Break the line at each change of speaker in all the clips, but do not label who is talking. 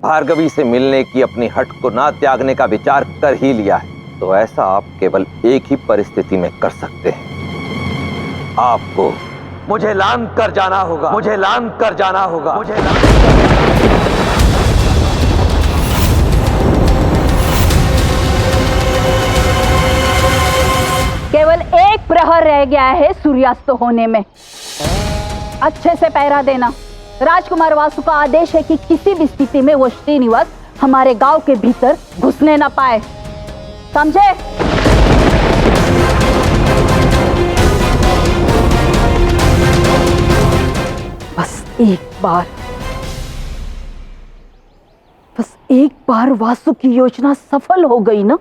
भार्गवी से मिलने की अपनी हट को ना त्यागने का विचार कर ही लिया है, तो ऐसा आप केवल एक ही परिस्थिति में कर सकते हैं। आपको मुझे लांग कर जाना होगा, मुझे लांग कर जाना होगा, मुझे लांग कर जाना होगा।
केवल एक प्रहर रह गया है सूर्यास्त होने में। अच्छे से पहरा देना। राजकुमार वासु का आदेश है कि किसी भी स्थिति में वो श्रीनिवास हमारे गांव के भीतर घुसने ना पाए, समझे? बस एक बार वासु की योजना सफल हो गई ना,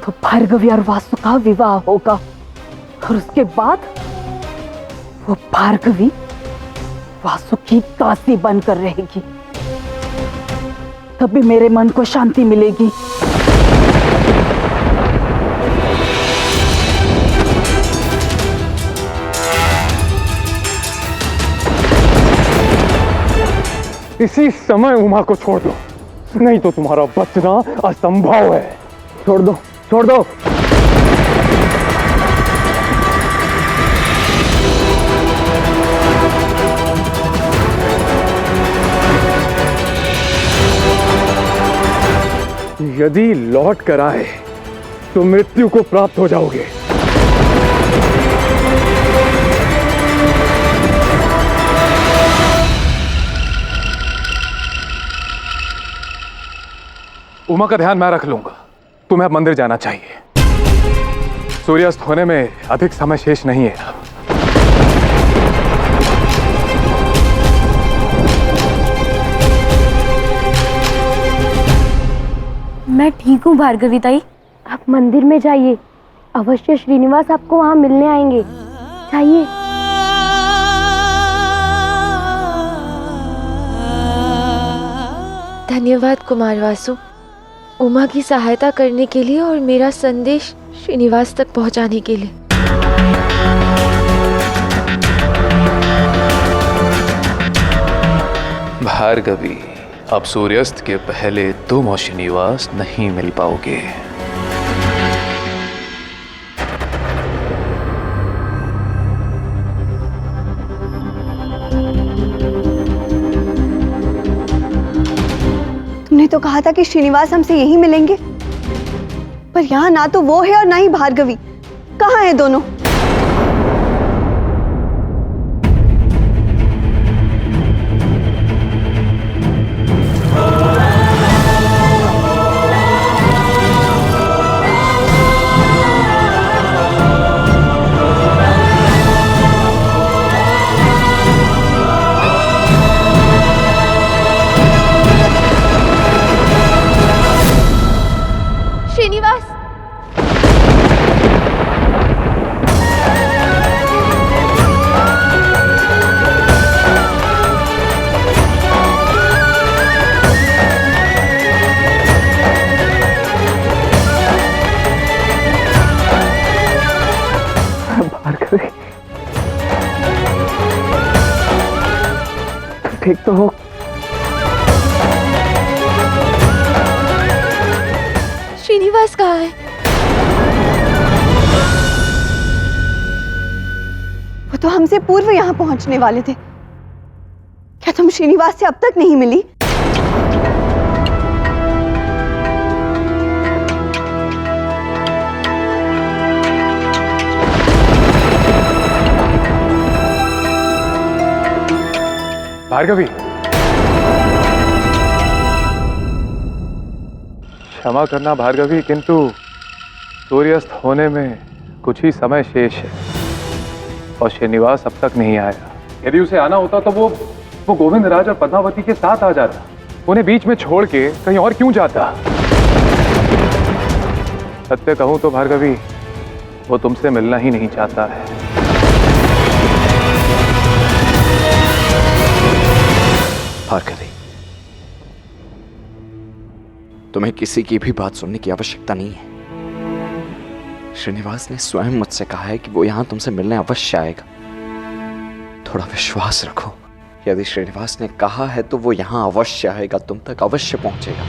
तो भार्गवी और वासु का विवाह होगा और उसके बाद वो भार्गवी वासु की दासी बनकर रहेगी। तभी मेरे मन को शांति मिलेगी।
इसी समय उमा को छोड़ दो, नहीं तो तुम्हारा बचना असंभव है। छोड़ दो, छोड़ दो। यदि लौट कर आए तो मृत्यु को प्राप्त हो जाओगे। उमा का ध्यान मैं रख लूंगा। तुम्हें अब मंदिर जाना चाहिए। सूर्यास्त होने में अधिक समय शेष नहीं है।
मैं ठीक हूँ भार्गवी ताई, आप मंदिर में जाइए। अवश्य श्रीनिवास आपको वहां मिलने आएंगे। जाइए।
धन्यवाद कुमार वासु, उमा की सहायता करने के लिए और मेरा संदेश श्रीनिवास तक पहुंचाने के लिए।
भार्गवी, अब सूर्यास्त के पहले तुम और श्रीनिवास नहीं मिल पाओगे।
तुमने तो कहा था कि श्रीनिवास हमसे यहीं मिलेंगे, पर यहाँ ना तो वो है और ना ही भार्गवी। कहाँ है दोनों?
श्रीनिवास,
भार्गवी, ठीक तो हो?
श्रीनिवास कहाँ है?
वो तो हमसे पूर्व यहाँ पहुंचने वाले थे। क्या तुम श्रीनिवास से अब तक नहीं मिली?
भार्गवी, क्षमा करना भार्गवी, किंतु सूर्यास्त होने में कुछ ही समय शेष है और श्रीनिवास अब तक नहीं आया। यदि उसे आना होता तो वो गोविंद राज और पद्मावती के साथ आ जाता। उन्हें बीच में छोड़ के कहीं और क्यों जाता? सत्य कहूं तो भार्गवी, वो तुमसे मिलना ही नहीं चाहता है।
भार्गवी, तुम्हें किसी की भी बात सुनने की आवश्यकता नहीं है। श्रीनिवास ने स्वयं मुझसे कहा है कि वो यहां तुमसे मिलने अवश्य आएगा। थोड़ा विश्वास रखो। यदि श्रीनिवास ने कहा है तो वो यहाँ अवश्य आएगा, तुम तक अवश्य पहुंचेगा।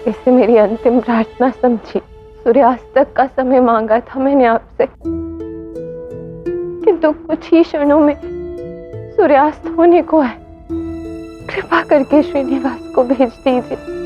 इसे मेरी अंतिम प्रार्थना समझी। सूर्यास्त तक का समय मांगा था मैंने आपसे, किंतु कुछ ही क्षणों में सूर्यास्त होने को है। कृपा करके श्रीनिवास को भेज दीजिए।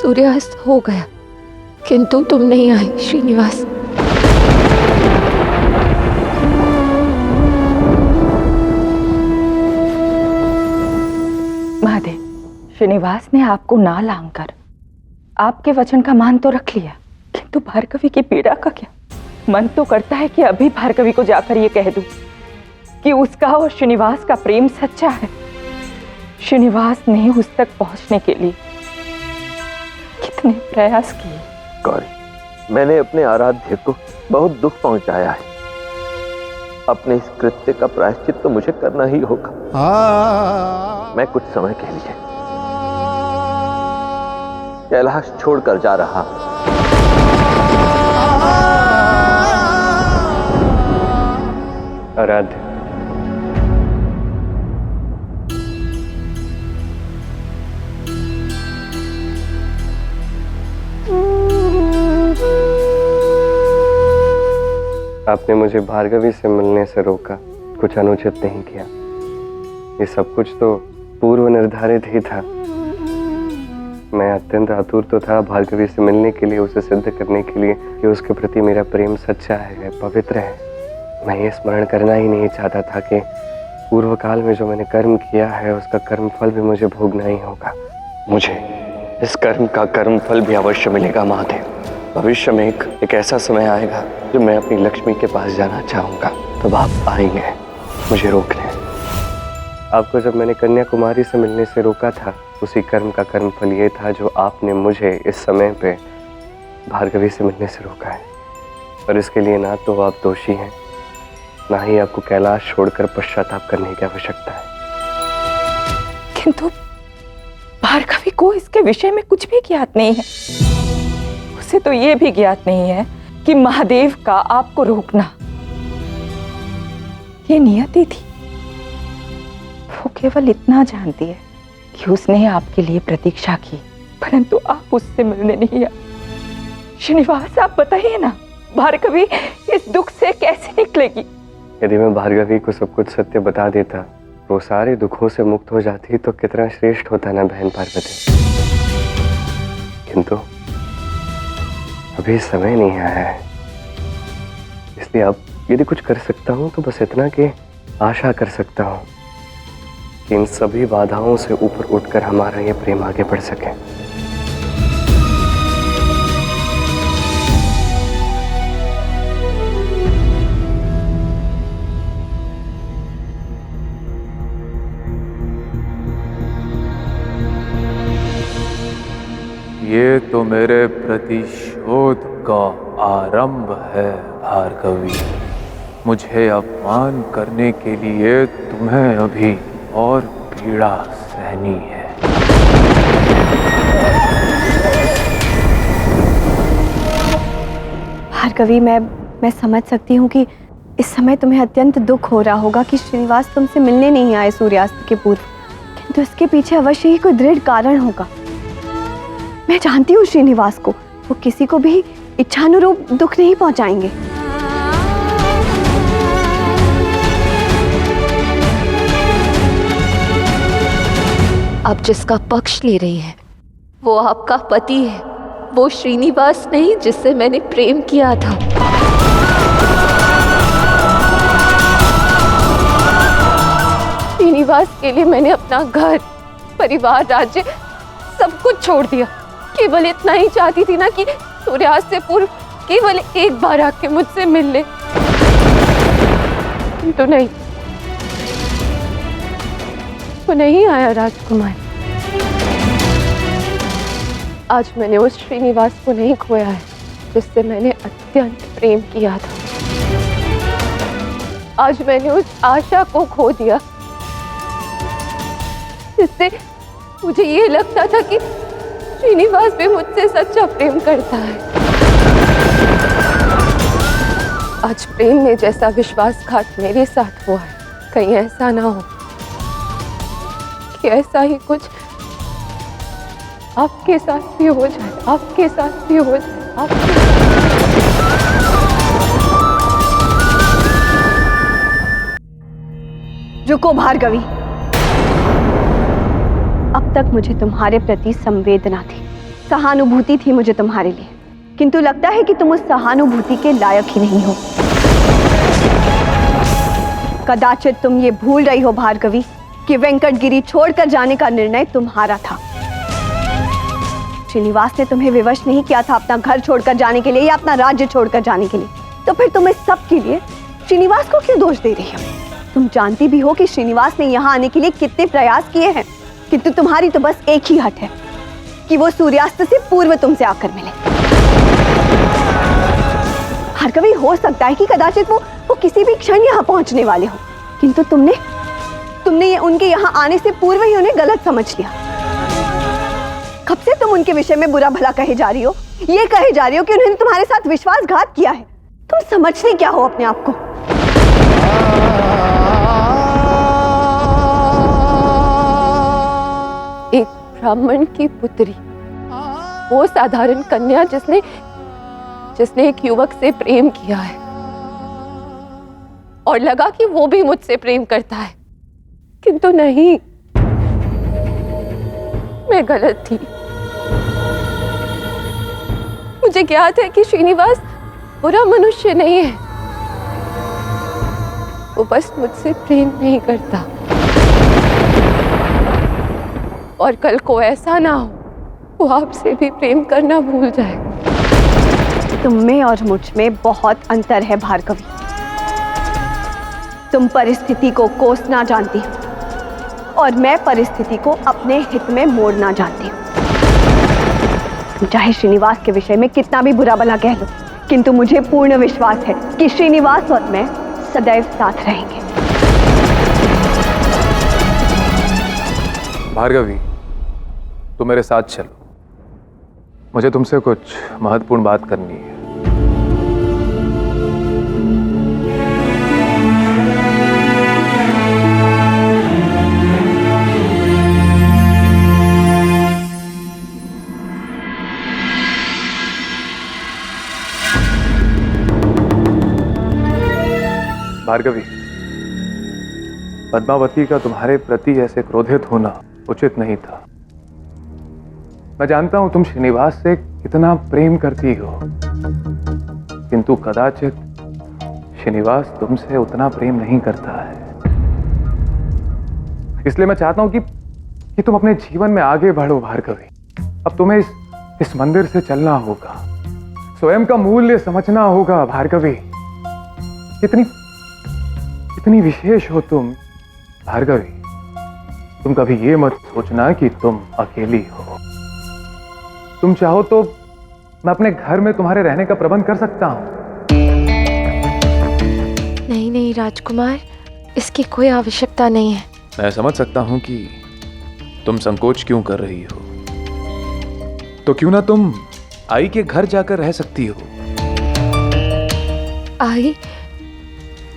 सूर्यास्त हो गया, किंतु तुम नहीं आए श्रीनिवास।
महादेव, श्रीनिवास ने आपको ना लांघकर आपके वचन का मान तो रख लिया, किंतु भार्गवी की पीड़ा का क्या? मन तो करता है कि अभी भार्गवी को जाकर ये कह दूं कि उसका और श्रीनिवास का प्रेम सच्चा है। श्रीनिवास ने उस तक पहुंचने के लिए कितने प्रयास किए।
गौरी, मैंने अपने आराध्य को बहुत दुख पहुंचाया है। अपने इस कृत्य का प्रायश्चित तो मुझे करना ही होगा। मैं कुछ समय के लिए कैलाश छोड़कर जा रहा हूं।
आराध्य, आपने मुझे भार्गवी से मिलने से रोका, कुछ अनुचित नहीं किया। ये सब कुछ तो पूर्व निर्धारित ही था। मैं अत्यंत आतुर तो था भार्गवी से मिलने के लिए, उसे सिद्ध करने के लिए कि उसके प्रति मेरा प्रेम सच्चा है, पवित्र है। मैं ये स्मरण करना ही नहीं चाहता था कि पूर्व काल में जो मैंने कर्म किया है उसका कर्म फल भी मुझे भोगना ही होगा। मुझे इस कर्म का कर्म फल भी अवश्य मिलेगा महादेव। भविष्य में एक ऐसा समय आएगा जब मैं अपनी लक्ष्मी के पास जाना चाहूंगा, तब आप आएंगे मुझे रोकने। आपको जब मैंने कन्याकुमारी से मिलने से रोका था, उसी कर्म का कर्म फल ये था जो आपने मुझे इस समय पे भार्गवी से मिलने से रोका है। और इसके लिए ना तो आप दोषी हैं, ना ही आपको कैलाश छोड़कर पश्चाताप करने की आवश्यकता है।
किंतु भार्गवी को इसके विषय में कुछ भी ज्ञात नहीं है। उसे तो ये भी ज्ञात नहीं है कि महादेव का आपको रोकना ये नियति थी। वो केवल इतना जानती है कि उसने आपके लिए प्रतीक्षा की, परंतु आप उससे मिलने नहीं आए। श्रीनिवास, आप बताइए ना, भार्गवी इस दुख से कैसे निकलेगी?
यदि मैं भार्गवी को सब कुछ सत्य बता देता, वो सारे दुखों से मुक्त हो जाती, तो कितना श्रेष्ठ होता ना बहन पार्वती। किंतु अभी समय नहीं आया है, इसलिए अब यदि कुछ कर सकता हूं तो बस इतना कि आशा कर सकता हूं कि इन सभी बाधाओं से ऊपर उठकर हमारा ये प्रेम आगे बढ़ सके।
ये तो मेरे प्रतिशोध का आरंभ है भार्गवी। मुझे अपमान करने के लिए तुम्हें अभी और पीड़ा सहनी है।
भार्गवी, मैं समझ सकती हूँ कि इस समय तुम्हें अत्यंत दुख हो रहा होगा कि श्रीनिवास तुमसे मिलने नहीं आए सूर्यास्त के पूर्व, किंतु इसके पीछे अवश्य ही कोई दृढ़ कारण होगा। मैं जानती हूँ श्रीनिवास को, वो किसी को भी इच्छानुरूप दुख नहीं पहुंचाएंगे।
आप जिसका पक्ष ले रही हैं वो आपका पति है, वो श्रीनिवास नहीं जिससे मैंने प्रेम किया था। श्रीनिवास के लिए मैंने अपना घर, परिवार, राज्य सब कुछ छोड़ दिया। केवल इतना ही चाहती थी ना कि सूर्यास्त से पूर्व केवल एक बार आके मुझसे मिल ले, तो नहीं, वो नहीं आया राजकुमार। आज मैंने उस श्रीनिवास को नहीं खोया है जिससे मैंने अत्यंत प्रेम किया था। आज मैंने उस आशा को खो दिया जिससे मुझे ये लगता था कि श्रीनिवास भी मुझसे सच्चा प्रेम करता है। आज प्रेम में जैसा विश्वासघात मेरे साथ हुआ है, कहीं ऐसा ना हो कि ऐसा ही कुछ आपके साथ भी हो जाए, आपके साथ भी हो जाए, आपके
रुको भार्गवी, अब तक मुझे तुम्हारे प्रति संवेदना थी, सहानुभूति थी मुझे तुम्हारे लिए, किंतु लगता है कि तुम उस सहानुभूति के लायक ही नहीं हो। कदाचित तुम ये भूल रही हो भार्गवी कि वेंकटगिरी छोड़कर जाने का निर्णय तुम्हारा था। श्रीनिवास ने तुम्हें विवश नहीं किया था अपना घर छोड़कर जाने के लिए या अपना राज्य छोड़कर जाने के लिए, तो फिर तुम इस सब के लिए श्रीनिवास को क्यों दोष दे रही हो? तुम जानती भी हो कि श्रीनिवास ने यहाँ आने के लिए कितने प्रयास किए हैं, किंतु तुम्हारी तो बस एक ही हट है कि वो सूर्यास्त से पूर्व तुमसे आकर मिले। भार्गवी, हो सकता है कि कदाचित वो किसी भी क्षण यहाँ पहुंचने वाले हो, किंतु तुमने ये उनके यहाँ आने से पूर्व ही उन्हें गलत समझ लिया। कब से तुम उनके विषय में बुरा भला कहे जा रही हो, ये कहे जा रही हो कि उन्होंने तुम्हारे साथ विश्वासघात किया है। तुम समझते क्या हो अपने आप को?
एक ब्राह्मण की पुत्री, वो साधारण कन्या जिसने एक युवक से प्रेम किया है और लगा कि वो भी मुझसे प्रेम करता है, किंतु नहीं, मैं गलत थी। मुझे ज्ञात है कि श्रीनिवास बुरा मनुष्य नहीं है, वो बस मुझसे प्रेम नहीं करता। और कल को ऐसा ना हो वो आपसे भी प्रेम करना भूल जाए।
तुम में और मुझ में बहुत अंतर है भार्गवी। तुम परिस्थिति को कोसना जानती हो और मैं परिस्थिति को अपने हित में मोड़ना जानती हूँ। तुम चाहे श्रीनिवास के विषय में कितना भी बुरा भला कह लो, किंतु मुझे पूर्ण विश्वास है कि श्रीनिवास और मैं सदैव साथ रहेंगे।
भार्गवी, तुम मेरे साथ चलो, मुझे तुमसे कुछ महत्वपूर्ण बात करनी है। भार्गवी, पद्मावती का तुम्हारे प्रति ऐसे क्रोधित होना उचित नहीं था। मैं जानता हूं तुम श्रीनिवास से कितना प्रेम करती हो, किंतु कदाचित श्रीनिवास तुमसे उतना प्रेम नहीं करता है। इसलिए मैं चाहता हूं कि तुम अपने जीवन में आगे बढ़ो भार्गवी। अब तुम्हें इस मंदिर से चलना होगा, स्वयं का मूल्य समझना होगा भार्गवी। कितनी विशेष हो तुम भार्गवी। तुम कभी ये मत सोचना कि तुम अकेली हो। तुम चाहो तो मैं अपने घर में तुम्हारे रहने का प्रबंध कर सकता हूं।
नहीं नहीं राजकुमार, इसकी कोई आवश्यकता नहीं है।
मैं समझ सकता हूं कि तुम संकोच क्यों कर रही हो, तो क्यों ना तुम आई के घर जाकर रह सकती हो।
आई?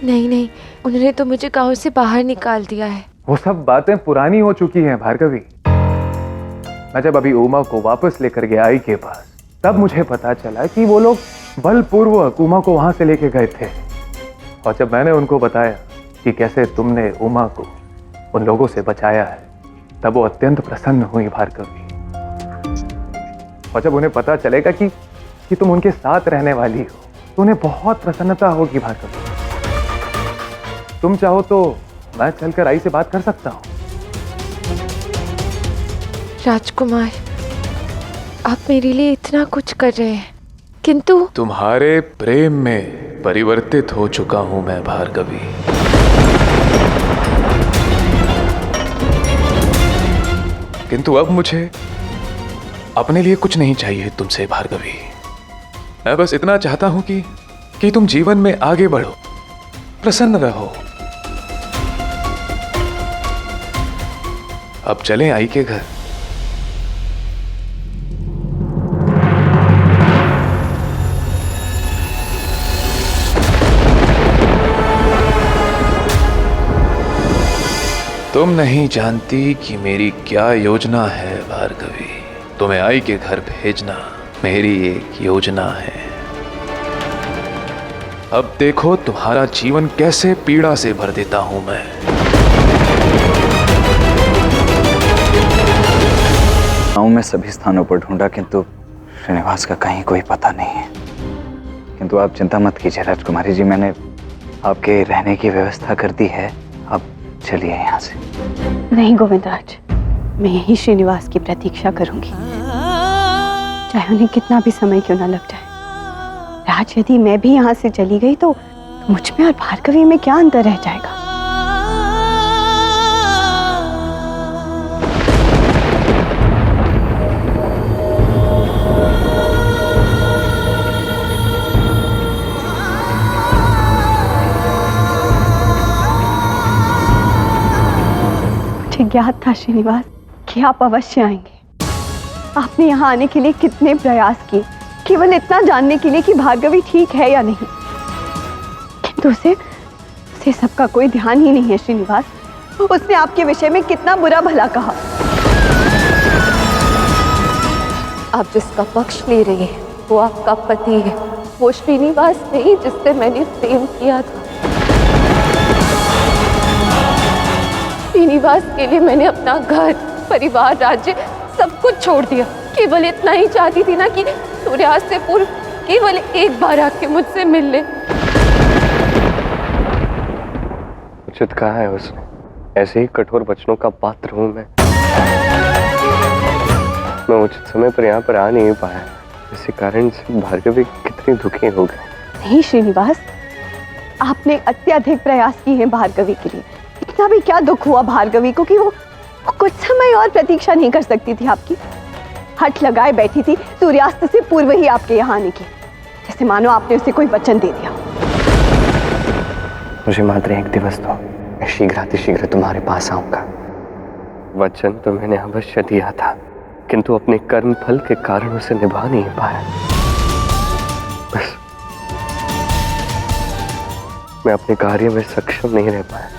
नहीं नहीं, उन्होंने तो मुझे गांव से बाहर निकाल दिया है।
वो सब बातें पुरानी हो चुकी हैं भार्गवी। मैं जब अभी उमा को वापस लेकर गया आई के पास, तब मुझे पता चला कि वो लोग बलपूर्वक उमा को वहां से लेके गए थे। और जब मैंने उनको बताया कि कैसे तुमने उमा को उन लोगों से बचाया है, तब वो अत्यंत प्रसन्न हुई भार्गवी। और जब उन्हें पता चलेगा कि तुम उनके साथ रहने वाली हो, तो उन्हें बहुत प्रसन्नता होगी भार्गवी। तुम चाहो तो मैं चलकर आई से बात कर सकता हूं।
राजकुमार, आप मेरे लिए इतना कुछ कर रहे हैं, किंतु
तुम्हारे प्रेम में परिवर्तित हो चुका हूं मैं भार्गवी। किंतु अब मुझे अपने लिए कुछ नहीं चाहिए तुमसे भार्गवी। मैं बस इतना चाहता हूं कि तुम जीवन में आगे बढ़ो, प्रसन्न रहो। अब चलें आई के घर। तुम नहीं जानती कि मेरी क्या योजना है भार्गवी। तुम्हें आई के घर भेजना मेरी एक योजना है। अब देखो तुम्हारा जीवन कैसे पीड़ा से भर देता हूं मैं।
गांव में सभी स्थानों पर ढूंढा, किंतु श्रीनिवास का कहीं कोई पता नहीं है। किंतु आप चिंता मत कीजिए राजकुमारी जी, मैंने आपके रहने की व्यवस्था कर दी है। आप चलिए यहाँ से।
नहीं गोविंदराज, मैं यही श्रीनिवास की प्रतीक्षा करूंगी, चाहे उन्हें कितना भी समय क्यों ना लग जाए। राज, यदि मैं भी यहाँ से चली गई तो मुझ में और भार्गवी में क्या अंतर रह जाएगा। मुझे ज्ञात था श्रीनिवास कि आप अवश्य आएंगे। आपने यहाँ आने के लिए कितने प्रयास किए, केवल इतना जानने के लिए कि भार्गवी ठीक है या नहीं। किंतु उसे सबका कोई ध्यान ही नहीं है श्रीनिवास। उसने आपके विषय में कितना बुरा भला कहा।
आप जिसका पक्ष ले रही हैं वो आपका पति है, वो श्रीनिवास नहीं जिससे मैंने प्रेम किया था। श्रीनिवास के लिए मैंने अपना घर, परिवार, राज्य सब कुछ छोड़ दिया। केवल इतना ही चाहती थी ना कि सूर्यास्त से पूर्व केवल एक बार आके मुझसे मिल ले।
उचित कहा है उसने, ऐसे ही कठोर वचनों का पात्र हूं मैं उचित समय पर यहाँ पर आ नहीं पाया। इसी कारण से भार्गवी कितनी दुखी हो गई।
नहीं श्रीनिवास, आपने अत्यधिक प्रयास किए हैं भार्गवी के लिए। इतना भी क्या दुख हुआ भार्गवी को कि वो कुछ समय और प्रतीक्षा नहीं कर सकती थी आपकी। हठ लगाए बैठी थी सूर्यास्त से पूर्व ही आपके यहाँ आने की, जैसे मानो आपने उसे कोई वचन दे दिया।
मुझे मात्र एक दिवस दो, मैं शीघ्र तुम्हारे पास आऊंगा। वचन तो मैंने अवश्य दिया था, किंतु अपने कर्म फल के कारण उसे निभा नहीं पाया। बस मैं अपने कार्य में सक्षम नहीं रह पाया।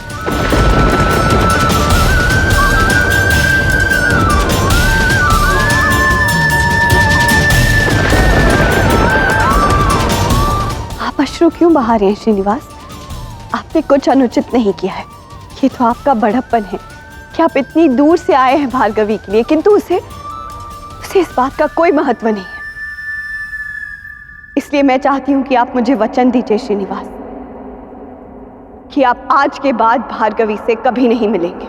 आप अश्रु क्यों बहा रहे हैं श्रीनिवास? आपने कुछ अनुचित नहीं किया है। ये तो आपका बड़प्पन है कि आप इतनी दूर से आए हैं भार्गवी के लिए, किंतु उसे इस बात का कोई महत्व नहीं है। इसलिए मैं चाहती हूं कि आप मुझे वचन दीजिए श्रीनिवास कि आप आज के बाद भार्गवी से कभी नहीं मिलेंगे।